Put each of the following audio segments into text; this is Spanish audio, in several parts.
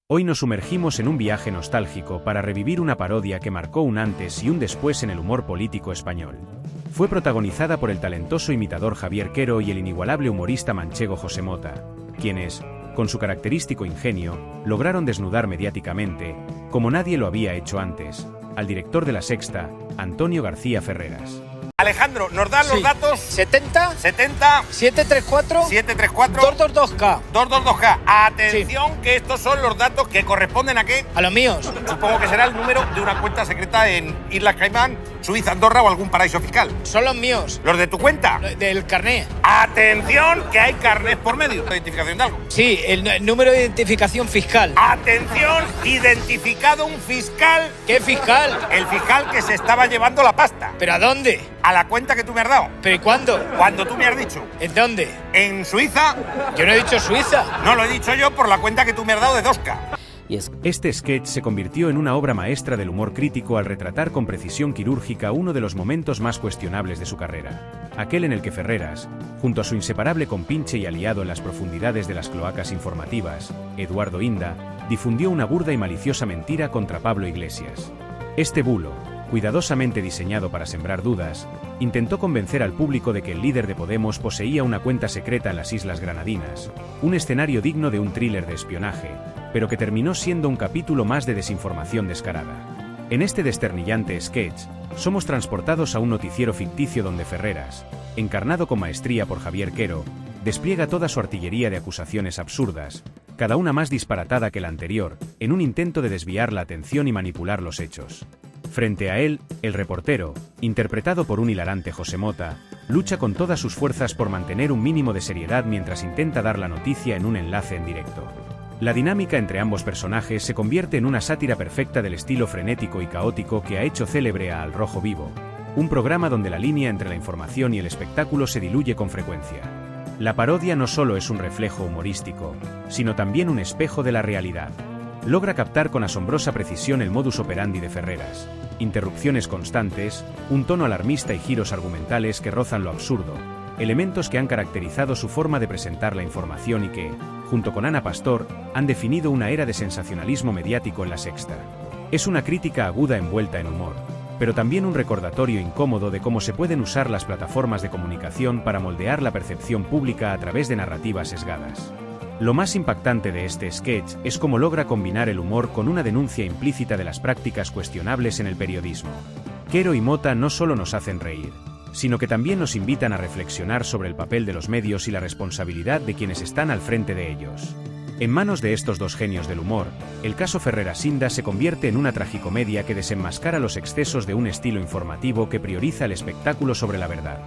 Hoy nos sumergimos en un viaje nostálgico para revivir una parodia que marcó un antes y un después en el humor político español. Fue protagonizada por el talentoso imitador Javier Quero y el inigualable humorista manchego José Mota, quienes, con su característico ingenio, lograron desnudar mediáticamente, como nadie lo había hecho antes, al director de La Sexta, Antonio García Ferreras. Alejandro, ¿nos dan los datos? 70 70 734 734 222K. 222K. Atención, que estos son los datos que corresponden a qué. A los míos. Supongo que será el número de una cuenta secreta en Islas Caimán, Suiza, Andorra o algún paraíso fiscal. Son los míos. ¿Los de tu cuenta? Del carné. Atención, que hay carnet por medio. ¿Identificación de algo? Sí, el número de identificación fiscal. Atención, identificado un fiscal. ¿Qué fiscal? El fiscal que se estaba llevando la pasta. ¿Pero a dónde? A la cuenta que tú me has dado. ¿Pero y cuándo? Cuando tú me has dicho. ¿En dónde? ¿En Suiza? Yo no he dicho Suiza. No, lo he dicho yo por la cuenta que tú me has dado de 2K. Este sketch se convirtió en una obra maestra del humor crítico al retratar con precisión quirúrgica uno de los momentos más cuestionables de su carrera. Aquel en el que Ferreras, junto a su inseparable compinche y aliado en las profundidades de las cloacas informativas, Eduardo Inda, difundió una burda y maliciosa mentira contra Pablo Iglesias. Este bulo, cuidadosamente diseñado para sembrar dudas, intentó convencer al público de que el líder de Podemos poseía una cuenta secreta en las Islas Granadinas, un escenario digno de un thriller de espionaje, pero que terminó siendo un capítulo más de desinformación descarada. En este desternillante sketch, somos transportados a un noticiero ficticio donde Ferreras, encarnado con maestría por Javier Quero, despliega toda su artillería de acusaciones absurdas, cada una más disparatada que la anterior, en un intento de desviar la atención y manipular los hechos. Frente a él, el reportero, interpretado por un hilarante José Mota, lucha con todas sus fuerzas por mantener un mínimo de seriedad mientras intenta dar la noticia en un enlace en directo. La dinámica entre ambos personajes se convierte en una sátira perfecta del estilo frenético y caótico que ha hecho célebre a Al Rojo Vivo, un programa donde la línea entre la información y el espectáculo se diluye con frecuencia. La parodia no solo es un reflejo humorístico, sino también un espejo de la realidad. Logra captar con asombrosa precisión el modus operandi de Ferreras, interrupciones constantes, un tono alarmista y giros argumentales que rozan lo absurdo, elementos que han caracterizado su forma de presentar la información y que, junto con Ana Pastor, han definido una era de sensacionalismo mediático en La Sexta. Es una crítica aguda envuelta en humor, pero también un recordatorio incómodo de cómo se pueden usar las plataformas de comunicación para moldear la percepción pública a través de narrativas sesgadas. Lo más impactante de este sketch es cómo logra combinar el humor con una denuncia implícita de las prácticas cuestionables en el periodismo. Quero y Mota no solo nos hacen reír, sino que también nos invitan a reflexionar sobre el papel de los medios y la responsabilidad de quienes están al frente de ellos. En manos de estos dos genios del humor, el caso Ferreras Inda se convierte en una tragicomedia que desenmascara los excesos de un estilo informativo que prioriza el espectáculo sobre la verdad.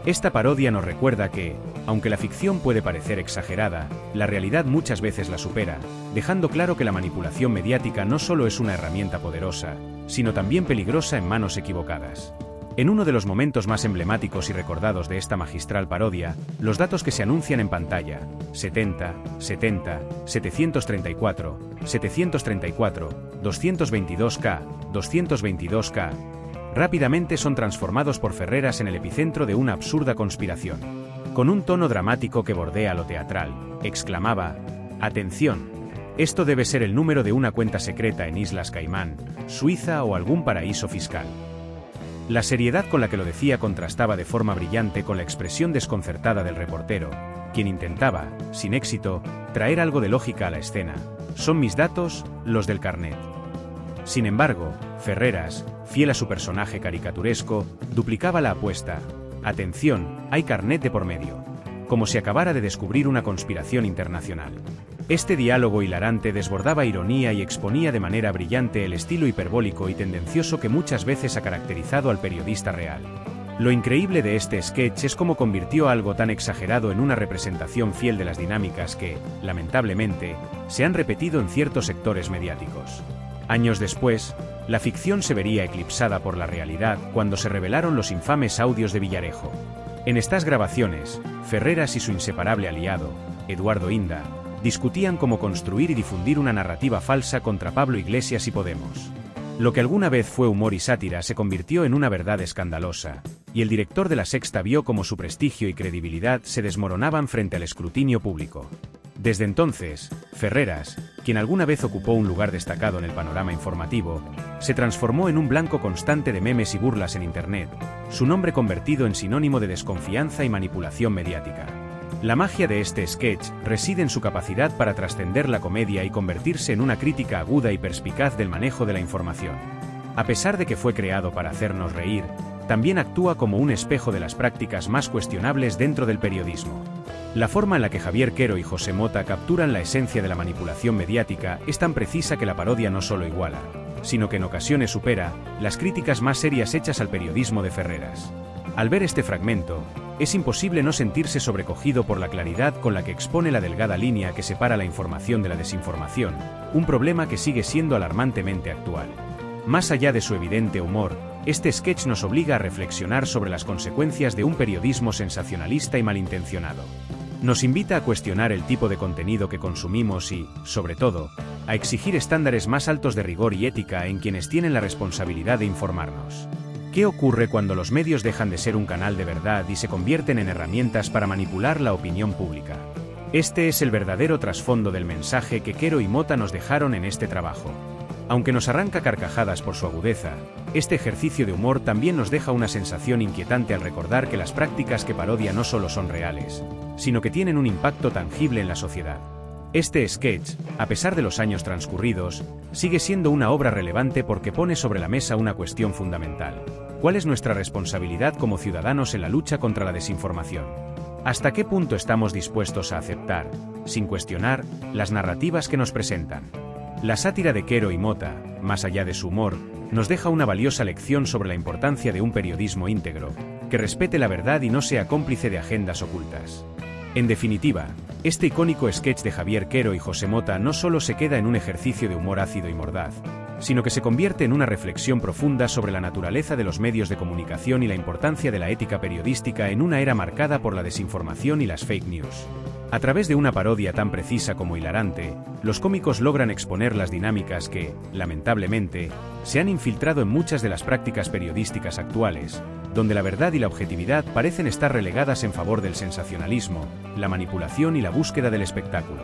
Esta parodia nos recuerda que, aunque la ficción puede parecer exagerada, la realidad muchas veces la supera, dejando claro que la manipulación mediática no solo es una herramienta poderosa, sino también peligrosa en manos equivocadas. En uno de los momentos más emblemáticos y recordados de esta magistral parodia, los datos que se anuncian en pantalla, 70, 70, 734, 734, 222K, 222K, rápidamente son transformados por Ferreras en el epicentro de una absurda conspiración. Con un tono dramático que bordea lo teatral, exclamaba: «Atención, esto debe ser el número de una cuenta secreta en Islas Caimán, Suiza o algún paraíso fiscal». La seriedad con la que lo decía contrastaba de forma brillante con la expresión desconcertada del reportero, quien intentaba, sin éxito, traer algo de lógica a la escena. «Son mis datos, los del carnet». Sin embargo, Ferreras, fiel a su personaje caricaturesco, duplicaba la apuesta. «Atención, hay carnet de por medio», como si acabara de descubrir una conspiración internacional. Este diálogo hilarante desbordaba ironía y exponía de manera brillante el estilo hiperbólico y tendencioso que muchas veces ha caracterizado al periodista real. Lo increíble de este sketch es cómo convirtió algo tan exagerado en una representación fiel de las dinámicas que, lamentablemente, se han repetido en ciertos sectores mediáticos. Años después, la ficción se vería eclipsada por la realidad cuando se revelaron los infames audios de Villarejo. En estas grabaciones, Ferreras y su inseparable aliado, Eduardo Inda, discutían cómo construir y difundir una narrativa falsa contra Pablo Iglesias y Podemos. Lo que alguna vez fue humor y sátira se convirtió en una verdad escandalosa, y el director de La Sexta vio cómo su prestigio y credibilidad se desmoronaban frente al escrutinio público. Desde entonces, Ferreras, quien alguna vez ocupó un lugar destacado en el panorama informativo, se transformó en un blanco constante de memes y burlas en Internet, su nombre convertido en sinónimo de desconfianza y manipulación mediática. La magia de este sketch reside en su capacidad para trascender la comedia y convertirse en una crítica aguda y perspicaz del manejo de la información. A pesar de que fue creado para hacernos reír, también actúa como un espejo de las prácticas más cuestionables dentro del periodismo. La forma en la que Javier Quero y José Mota capturan la esencia de la manipulación mediática es tan precisa que la parodia no solo iguala, sino que en ocasiones supera las críticas más serias hechas al periodismo de Ferreras. Al ver este fragmento, es imposible no sentirse sobrecogido por la claridad con la que expone la delgada línea que separa la información de la desinformación, un problema que sigue siendo alarmantemente actual. Más allá de su evidente humor, este sketch nos obliga a reflexionar sobre las consecuencias de un periodismo sensacionalista y malintencionado. Nos invita a cuestionar el tipo de contenido que consumimos y, sobre todo, a exigir estándares más altos de rigor y ética en quienes tienen la responsabilidad de informarnos. ¿Qué ocurre cuando los medios dejan de ser un canal de verdad y se convierten en herramientas para manipular la opinión pública? Este es el verdadero trasfondo del mensaje que Quero y Mota nos dejaron en este trabajo. Aunque nos arranca carcajadas por su agudeza, este ejercicio de humor también nos deja una sensación inquietante al recordar que las prácticas que parodia no solo son reales, sino que tienen un impacto tangible en la sociedad. Este sketch, a pesar de los años transcurridos, sigue siendo una obra relevante porque pone sobre la mesa una cuestión fundamental. ¿Cuál es nuestra responsabilidad como ciudadanos en la lucha contra la desinformación? ¿Hasta qué punto estamos dispuestos a aceptar, sin cuestionar, las narrativas que nos presentan? La sátira de Quero y Mota, más allá de su humor, nos deja una valiosa lección sobre la importancia de un periodismo íntegro, que respete la verdad y no sea cómplice de agendas ocultas. En definitiva, este icónico sketch de Javier Quero y José Mota no solo se queda en un ejercicio de humor ácido y mordaz, sino que se convierte en una reflexión profunda sobre la naturaleza de los medios de comunicación y la importancia de la ética periodística en una era marcada por la desinformación y las fake news. A través de una parodia tan precisa como hilarante, los cómicos logran exponer las dinámicas que, lamentablemente, se han infiltrado en muchas de las prácticas periodísticas actuales, donde la verdad y la objetividad parecen estar relegadas en favor del sensacionalismo, la manipulación y la búsqueda del espectáculo.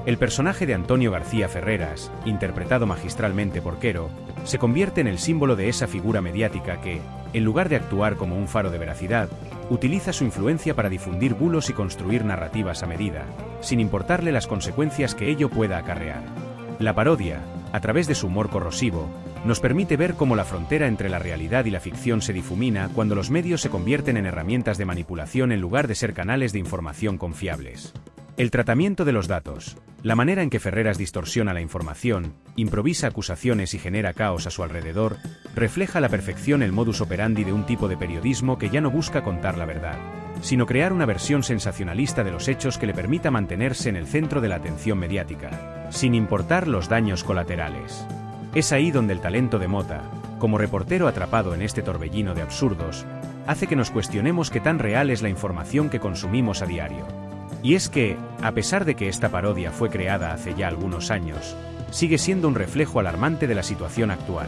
El personaje de Antonio García Ferreras, interpretado magistralmente por Quero, se convierte en el símbolo de esa figura mediática que, en lugar de actuar como un faro de veracidad, utiliza su influencia para difundir bulos y construir narrativas a medida, sin importarle las consecuencias que ello pueda acarrear. La parodia, a través de su humor corrosivo, nos permite ver cómo la frontera entre la realidad y la ficción se difumina cuando los medios se convierten en herramientas de manipulación en lugar de ser canales de información confiables. El tratamiento de los datos, la manera en que Ferreras distorsiona la información, improvisa acusaciones y genera caos a su alrededor, refleja a la perfección el modus operandi de un tipo de periodismo que ya no busca contar la verdad, sino crear una versión sensacionalista de los hechos que le permita mantenerse en el centro de la atención mediática, sin importar los daños colaterales. Es ahí donde el talento de Mota, como reportero atrapado en este torbellino de absurdos, hace que nos cuestionemos qué tan real es la información que consumimos a diario. Y es que, a pesar de que esta parodia fue creada hace ya algunos años, sigue siendo un reflejo alarmante de la situación actual.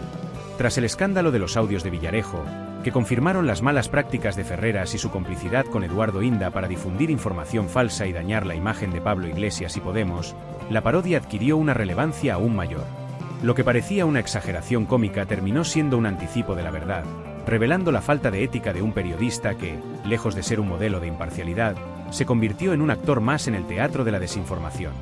Tras el escándalo de los audios de Villarejo, que confirmaron las malas prácticas de Ferreras y su complicidad con Eduardo Inda para difundir información falsa y dañar la imagen de Pablo Iglesias y Podemos, la parodia adquirió una relevancia aún mayor. Lo que parecía una exageración cómica terminó siendo un anticipo de la verdad, revelando la falta de ética de un periodista que, lejos de ser un modelo de imparcialidad, se convirtió en un actor más en el teatro de la desinformación.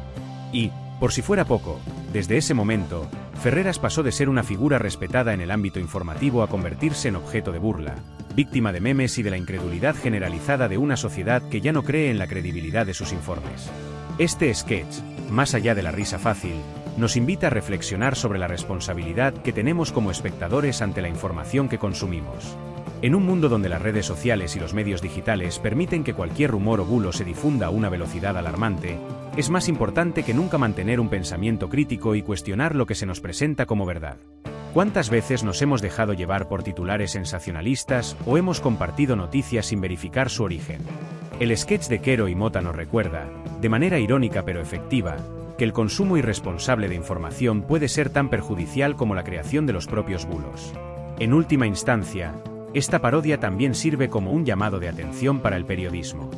Y, por si fuera poco, desde ese momento, Ferreras pasó de ser una figura respetada en el ámbito informativo a convertirse en objeto de burla, víctima de memes y de la incredulidad generalizada de una sociedad que ya no cree en la credibilidad de sus informes. Este sketch, más allá de la risa fácil, nos invita a reflexionar sobre la responsabilidad que tenemos como espectadores ante la información que consumimos. En un mundo donde las redes sociales y los medios digitales permiten que cualquier rumor o bulo se difunda a una velocidad alarmante, es más importante que nunca mantener un pensamiento crítico y cuestionar lo que se nos presenta como verdad. ¿Cuántas veces nos hemos dejado llevar por titulares sensacionalistas o hemos compartido noticias sin verificar su origen? El sketch de Quero y Mota nos recuerda, de manera irónica pero efectiva, que el consumo irresponsable de información puede ser tan perjudicial como la creación de los propios bulos. En última instancia, esta parodia también sirve como un llamado de atención para el periodismo.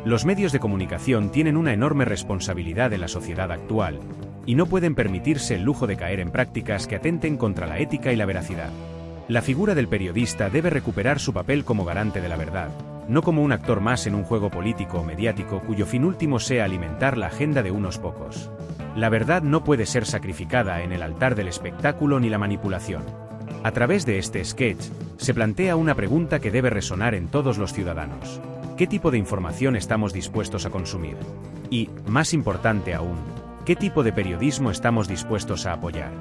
Los medios de comunicación tienen una enorme responsabilidad en la sociedad actual, y no pueden permitirse el lujo de caer en prácticas que atenten contra la ética y la veracidad. La figura del periodista debe recuperar su papel como garante de la verdad, no como un actor más en un juego político o mediático cuyo fin último sea alimentar la agenda de unos pocos. La verdad no puede ser sacrificada en el altar del espectáculo ni la manipulación. A través de este sketch, se plantea una pregunta que debe resonar en todos los ciudadanos. ¿Qué tipo de información estamos dispuestos a consumir? Y, más importante aún, ¿qué tipo de periodismo estamos dispuestos a apoyar?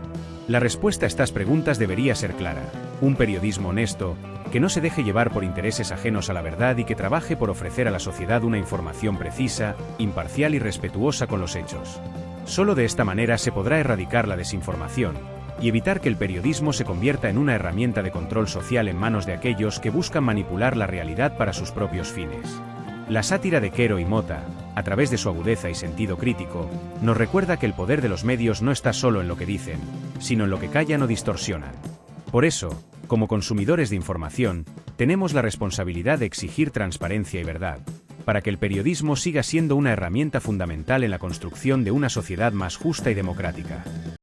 La respuesta a estas preguntas debería ser clara: un periodismo honesto, que no se deje llevar por intereses ajenos a la verdad y que trabaje por ofrecer a la sociedad una información precisa, imparcial y respetuosa con los hechos. Solo de esta manera se podrá erradicar la desinformación y evitar que el periodismo se convierta en una herramienta de control social en manos de aquellos que buscan manipular la realidad para sus propios fines. La sátira de Quero y Mota, a través de su agudeza y sentido crítico, nos recuerda que el poder de los medios no está solo en lo que dicen, sino en lo que callan o distorsionan. Por eso, como consumidores de información, tenemos la responsabilidad de exigir transparencia y verdad, para que el periodismo siga siendo una herramienta fundamental en la construcción de una sociedad más justa y democrática.